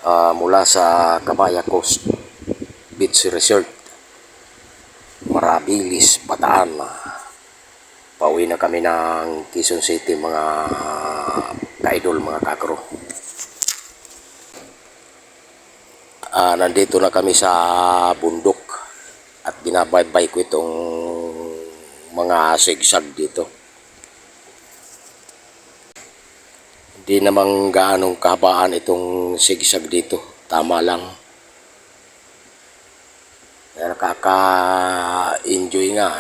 mula sa Cabaya Coast Beach Resort, Marabilis, Bataan. Pauwi na kami ng Quezon City, mga ka-idol, mga kakro. Nandito na kami sa bundok at binabaybay ko itong mga sigsag dito. Hindi namang gaanong kahabaan itong sigsag dito, tama lang. Nakaka-enjoy nga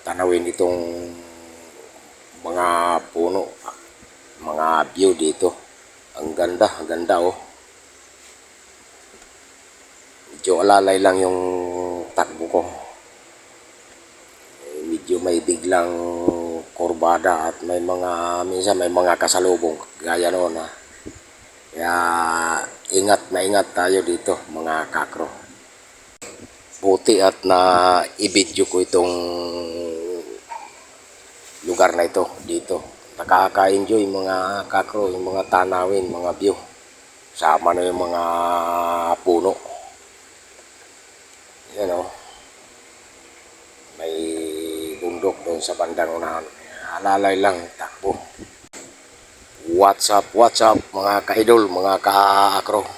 tanawin itong mga puno, mga view dito. Ang ganda oh. Medyo alalay lang yung takbo ko. Medyo may biglang kurbada at minsan may mga kasalubong gaya noon ha. Kaya ingat na ingat tayo dito, mga kakro. Buti at na i-video ko itong lugar na ito dito. Nakaka-enjoy, mga kakro, yung mga tanawin, mga view. Sama na yung mga puno. Yan o. May bundok doon sa bandang unahan. Alalay lang, takbo. What's up mga ka-idol, mga ka-akro.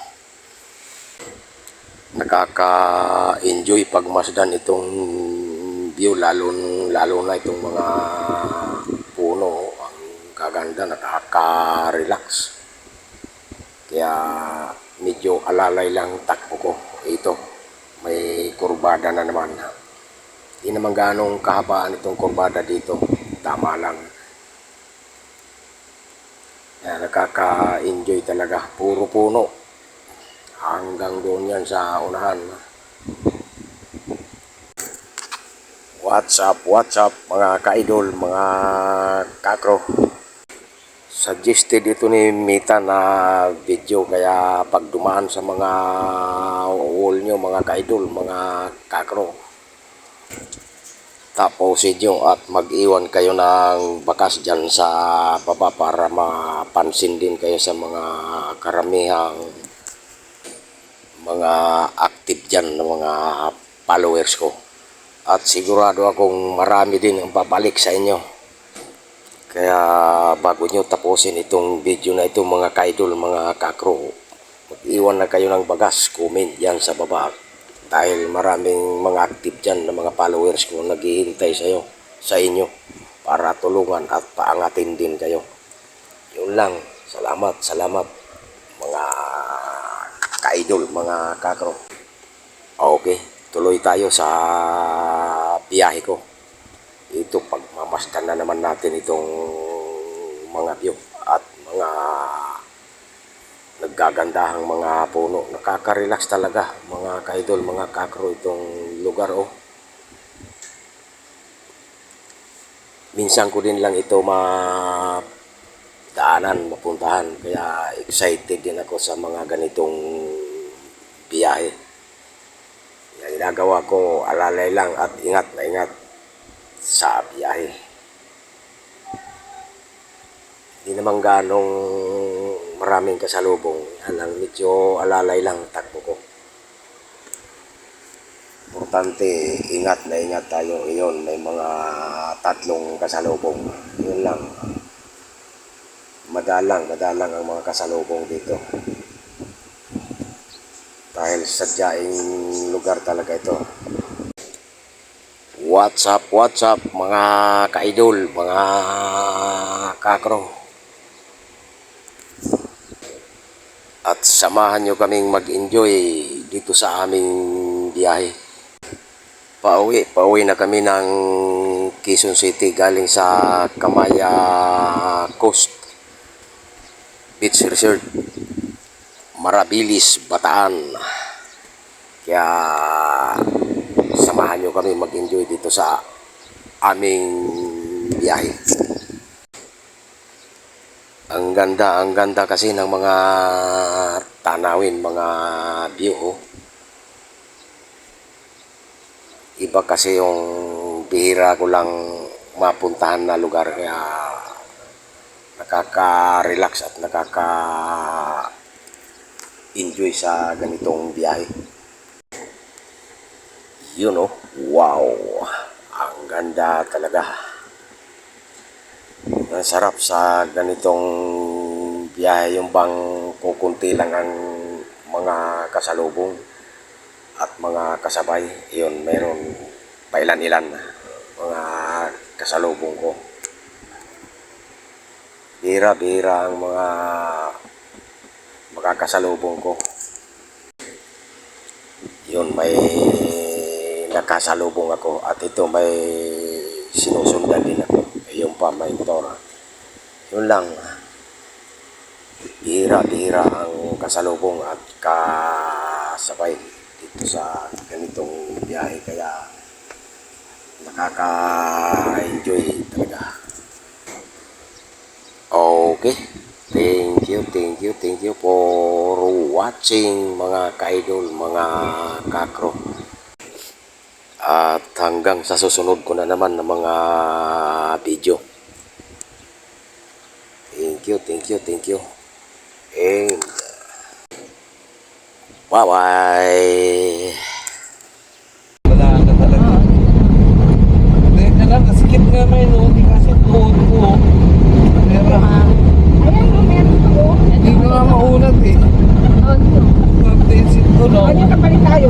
Nakaka-enjoy pagmasdan itong view, lalo na itong mga puno. Ang kaganda, nakaka-relax. Kaya medyo alalay lang takbo ko. Ito, may kurbada na naman. Hindi naman ganong kahabaan itong kurbada dito, tama lang. Kaya nakaka-enjoy talaga, puro puno. Hanggang doon yan sa unahan. What's up mga ka-idol, mga kakro. Suggested ito ni Mita na video, kaya pag dumaan sa mga wall nyo, mga ka-idol, mga kakro, tapusin nyo at mag-iwan kayo ng bakas dyan sa baba para mapansin din kayo sa mga karamihang mga active dyan na mga followers ko. At sigurado akong marami din ang babalik sa inyo. Kaya bago nyo tapusin itong video na ito, mga ka-idol, mga kakro, mag-iwan na kayo ng bagas, comment yan sa baba. Dahil maraming mga active dyan na mga followers ko naghihintay sa inyo para tulungan at paangatin din kayo. Yun lang. Salamat mga ka-idol, mga kakro. Okay, tuloy tayo sa biyahe ko. Ito, pagmamasdan na naman natin itong mga view at mga naggagandahang mga puno. Nakaka-relax talaga, mga ka-idol, mga kakro, itong lugar oh. Minsan ko din lang ito mapuntahan, kaya excited din ako sa mga ganitong biyahe. Yung ginagawa ko, alalay lang at ingat na ingat sa biyahe. Hindi naman ganong maraming kasalubong. Halang medyo alalay lang takbo ko. Importante, ingat na ingat tayo ngayon. May mga 3 kasalubong. Yun lang. Madalang ang mga kasalubong dito. Dahil sadyaing lugar talaga ito. What's up mga ka-idol, mga kakro. At samahan nyo kaming mag-enjoy dito sa aming biyahe. Pauwi na kami ng Quezon City galing sa Cabaya Coast Beach Resort, Marabilis, Bataan. Kaya samahan nyo kami mag-enjoy dito sa aming biyahe. Ang ganda kasi ng mga tanawin, mga view oh. Iba kasi yung bihira ko lang mapuntahan na lugar, kaya nakaka-relax at nakaka enjoy sa ganitong biyahe. Yun oh, wow, ang ganda talaga. Ang sarap sa ganitong biyahe, yung bang kukunti lang ang mga kasalubong at mga kasabay. Yun, meron pailan-ilan mga kasalubong ko. Bira-bira ang mga makakasalubong ko. Yun, may nakasalubong ako at ito may sinusundan din ako. Yung pa may motor. Yun lang. Bira-bira ang kasalubong at kasabay dito sa ganitong biyahe, kaya nakaka-enjoy talaga. Okay. Thank you for watching mga ka-idol, mga kakro. At hanggang sa susunod ko na naman ng mga video. Thank you. And bye-bye. Wala na talaga. Hindi ka lang, nasikip nga may noon, di kasi tuhod ko. Pero, Ayan, meron ako. hindi ko nga maunat eh. Oh, ito. Pag-tensit ko, no? Ano yung kapalit tayo?